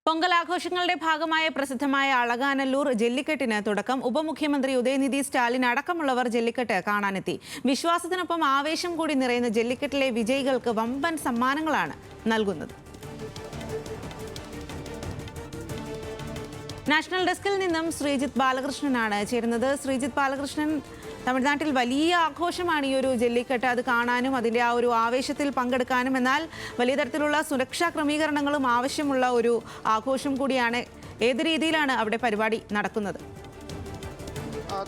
പൊങ്കൽ ആഘോഷങ്ങളുടെ ഭാഗമായ പ്രസിദ്ധമായ അളകാനല്ലൂർ ജല്ലിക്കെട്ടിന് തുടക്കം. ഉപമുഖ്യമന്ത്രി ഉദയനിധി സ്റ്റാലിൻ അടക്കമുള്ളവർ ജല്ലിക്കെട്ട് കാണാനെത്തി. വിശ്വാസത്തിനൊപ്പം ആവേശം കൂടി നിറയുന്ന ജല്ലിക്കെട്ടിലെ വിജയികൾക്ക് വമ്പൻ സമ്മാനങ്ങളാണ് നൽകുന്നത്. നാഷണൽ ഡെസ്കിൽ നിന്നും ശ്രീജിത്ത് ബാലകൃഷ്ണനാണ് ചേരുന്നത്. ശ്രീജിത്ത് ബാലകൃഷ്ണൻ, തമിഴ്നാട്ടിൽ വലിയ ആഘോഷമാണ് ഈ ഒരു ജല്ലിക്കെട്ട്. അത് കാണാനും അതിൻ്റെ ആ ഒരു ആവേശത്തിൽ പങ്കെടുക്കാനും, എന്നാൽ വലിയ തരത്തിലുള്ള സുരക്ഷാ ക്രമീകരണങ്ങളും ആവശ്യമുള്ള ഒരു ആഘോഷം കൂടിയാണ്. ഏത് രീതിയിലാണ് അവിടെ പരിപാടി നടക്കുന്നത്?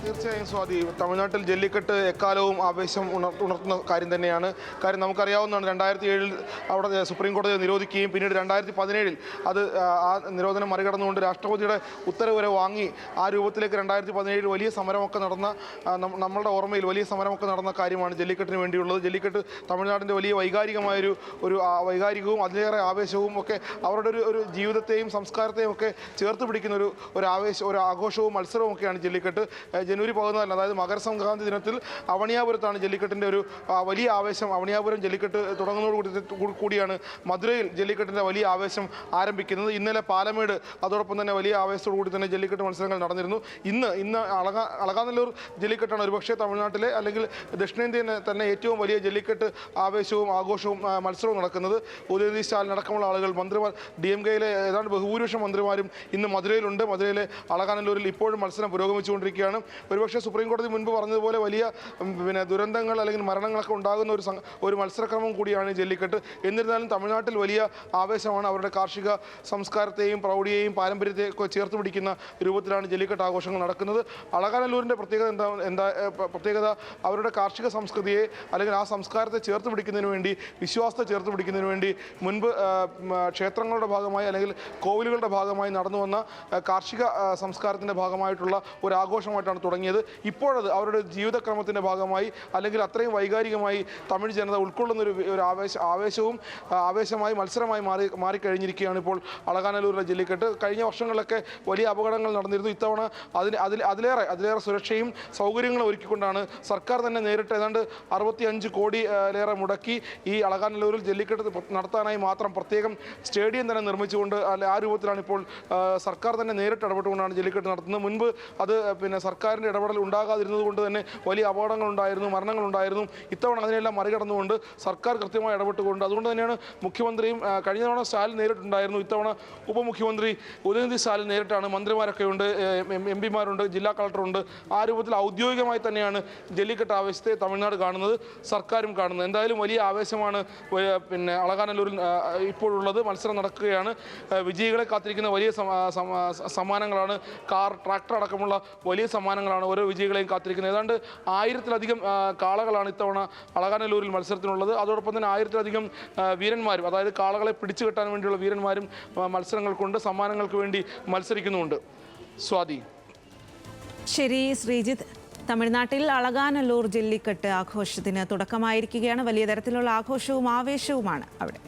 തീർച്ചയായും സ്വാതി, തമിഴ്നാട്ടിൽ ജല്ലിക്കെട്ട് എക്കാലവും ആവേശം ഉണർത്തുന്ന കാര്യം തന്നെയാണ്. കാര്യം നമുക്കറിയാവുന്നതാണ്, 2007 അവിടെ സുപ്രീം കോടതി നിരോധിക്കുകയും പിന്നീട് 2017 അത് ആ നിരോധനം മറികടന്നുകൊണ്ട് രാഷ്ട്രപതിയുടെ ഉത്തരവ് വരെ വാങ്ങി ആ രൂപത്തിലേക്ക് 2017 വലിയ സമരമൊക്കെ നടന്ന, നമ്മളുടെ ഓർമ്മയിൽ വലിയ സമരമൊക്കെ നടന്ന കാര്യമാണ് ജല്ലിക്കെട്ടിന് വേണ്ടിയുള്ളത്. ജല്ലിക്കെട്ട് തമിഴ്നാടിൻ്റെ വലിയ വൈകാരികമായൊരു വൈകാരികവും അതിലേറെ ആവേശവും ഒക്കെ അവരുടെ ഒരു ജീവിതത്തെയും സംസ്കാരത്തെയും ഒക്കെ ചേർത്ത് പിടിക്കുന്ന ഒരു ആഘോഷവും മത്സരവും ഒക്കെയാണ് ജല്ലിക്കെട്ട്. ജനുവരി 14, അതായത് മകരസംക്രാന്തി ദിനത്തിൽ അവണിയാപുരത്താണ് ജല്ലിക്കെട്ടിൻ്റെ ഒരു വലിയ ആവേശം. അവണിയാപുരം ജല്ലിക്കെട്ട് തുടങ്ങുന്നതോടുകൂടി കൂടിയാണ് മധുരയിൽ ജല്ലിക്കെട്ടിൻ്റെ വലിയ ആവേശം ആരംഭിക്കുന്നത്. ഇന്നലെ പാലമേട് അതോടൊപ്പം തന്നെ വലിയ ആവേശത്തോടുകൂടി തന്നെ ജല്ലിക്കെട്ട് മത്സരങ്ങൾ നടന്നിരുന്നു. ഇന്ന് അളകാനല്ലൂർ ജല്ലിക്കെട്ടാണ് ഒരുപക്ഷെ തമിഴ്നാട്ടിലെ അല്ലെങ്കിൽ ദക്ഷിണേന്ത്യയിൽ തന്നെ ഏറ്റവും വലിയ ജല്ലിക്കെട്ട് ആവേശവും ആഘോഷവും മത്സരവും നടക്കുന്നത്. ഉദയനിധി സ്റ്റാലിൻ അടക്കമുള്ള ആളുകൾ, മന്ത്രിമാർ, DMK-യിലെ ഏതാണ്ട് ബഹുഭൂരിപക്ഷം മന്ത്രിമാരും ഇന്ന് മധുരയിലുണ്ട്. മധുരയിലെ അളകാനല്ലൂരിൽ ഇപ്പോഴും മത്സരം പുരോഗമിച്ചുകൊണ്ടിരിക്കുകയാണ്. ഒരുപക്ഷെ സുപ്രീം കോടതി മുൻപ് പറഞ്ഞതുപോലെ വലിയ ദുരന്തങ്ങൾ അല്ലെങ്കിൽ മരണങ്ങളൊക്കെ ഉണ്ടാകുന്ന ഒരു മത്സരക്രമം കൂടിയാണ് ജല്ലിക്കെട്ട്. എന്നിരുന്നാലും തമിഴ്നാട്ടിൽ വലിയ ആവേശമാണ്. അവരുടെ കാർഷിക സംസ്കാരത്തെയും പ്രൗഢിയെയും പാരമ്പര്യത്തെയും ഒക്കെ ചേർത്ത് പിടിക്കുന്ന രൂപത്തിലാണ് ജല്ലിക്കെട്ട് ആഘോഷങ്ങൾ നടക്കുന്നത്. അളകാനല്ലൂരിൻ്റെ പ്രത്യേകത അവരുടെ കാർഷിക സംസ്കൃതിയെ അല്ലെങ്കിൽ ആ സംസ്കാരത്തെ ചേർത്ത് പിടിക്കുന്നതിന് വേണ്ടി, വിശ്വാസത്തെ ചേർത്ത് പിടിക്കുന്നതിന് വേണ്ടി മുൻപ് ക്ഷേത്രങ്ങളുടെ ഭാഗമായി അല്ലെങ്കിൽ കോവിലുകളുടെ ഭാഗമായി നടന്നു വന്ന കാർഷിക സംസ്കാരത്തിൻ്റെ ഭാഗമായിട്ടുള്ള ഒരു ആഘോഷമായിട്ടാണ് തുടങ്ങിയത്. ഇപ്പോഴത് അവരുടെ ജീവിതക്രമത്തിൻ്റെ ഭാഗമായി അല്ലെങ്കിൽ അത്രയും വൈകാരികമായി തമിഴ് ജനത ഉൾക്കൊള്ളുന്ന ഒരു ആവേശമായി മത്സരമായി മാറിക്കഴിഞ്ഞിരിക്കുകയാണ് ഇപ്പോൾ അളകാനല്ലൂരിലെ ജല്ലിക്കെട്ട്. കഴിഞ്ഞ വർഷങ്ങളിലൊക്കെ വലിയ അപകടങ്ങൾ നടന്നിരുന്നു. ഇത്തവണ അതിലേറെ സുരക്ഷയും സൗകര്യങ്ങളും ഒരുക്കിക്കൊണ്ടാണ് സർക്കാർ തന്നെ നേരിട്ട് ഏതാണ്ട് 65 കോടിയിലേറെ മുടക്കി ഈ അളകാനല്ലൂരിൽ ജല്ലിക്കെട്ട് നടത്താനായി മാത്രം പ്രത്യേകം സ്റ്റേഡിയം തന്നെ നിർമ്മിച്ചുകൊണ്ട് ആ രൂപത്തിലാണ് ഇപ്പോൾ സർക്കാർ തന്നെ നേരിട്ട് ഇടപെട്ടുകൊണ്ടാണ് ജല്ലിക്കെട്ട് നടത്തുന്നത്. മുൻപ് അത് സർക്കാരിൻ്റെ ഇടപെടൽ ഉണ്ടാകാതിരുന്നത് കൊണ്ട് തന്നെ വലിയ അപകടങ്ങളുണ്ടായിരുന്നു, മരണങ്ങളുണ്ടായിരുന്നു. ഇത്തവണ അതിനെല്ലാം മറികടന്നുകൊണ്ട് സർക്കാർ കൃത്യമായി ഇടപെട്ടുകൊണ്ട്, അതുകൊണ്ട് തന്നെയാണ് മുഖ്യമന്ത്രിയും കഴിഞ്ഞ തവണ സ്റ്റാലിൻ നേരിട്ടുണ്ടായിരുന്നു. ഇത്തവണ ഉപമുഖ്യമന്ത്രി ഉദയനിധി സ്റ്റാലിൻ നേരിട്ടാണ്. മന്ത്രിമാരൊക്കെ ഉണ്ട്, MP-മാരുണ്ട്, ജില്ലാ കളക്ടറുണ്ട്. ആ രൂപത്തിൽ ഔദ്യോഗികമായി തന്നെയാണ് ജല്ലിക്കെട്ട് ആവേശത്തെ തമിഴ്നാട് കാണുന്നത്, സർക്കാരും കാണുന്നത്. എന്തായാലും വലിയ ആവേശമാണ് അളകാനല്ലൂരിൽ ഇപ്പോഴുള്ളത്. മത്സരം നടക്കുകയാണ്. വിജയികളെ കാത്തിരിക്കുന്ന വലിയ സമ്മാനങ്ങളാണ്. കാർ, ട്രാക്ടർ അടക്കമുള്ള വലിയ സമ്മാനങ്ങളാണ് ഓരോ വിജയികളെയും കാത്തിരിക്കുന്നത്. ഏതാണ്ട് 1000-ലധികം കാളകളാണ് ഇത്തവണ അളകാനല്ലൂരിൽ മത്സരത്തിനുള്ളത്. അതോടൊപ്പം തന്നെ 1000-ലധികം വീരന്മാരും, അതായത് കാളകളെ പിടിച്ചു കെട്ടാൻ വേണ്ടിയുള്ള വീരന്മാരും മത്സരങ്ങൾക്കുണ്ട്, സമ്മാനങ്ങൾക്ക് വേണ്ടി മത്സരിക്കുന്നുമുണ്ട്. സ്വാതി. ശരി ശ്രീജിത്ത്, തമിഴ്നാട്ടിൽ അളകാനല്ലൂർ ജല്ലിക്കെട്ട് ആഘോഷത്തിന് തുടക്കമായിരിക്കുകയാണ്. വലിയ തരത്തിലുള്ള ആഘോഷവും ആവേശവുമാണ് അവിടെ.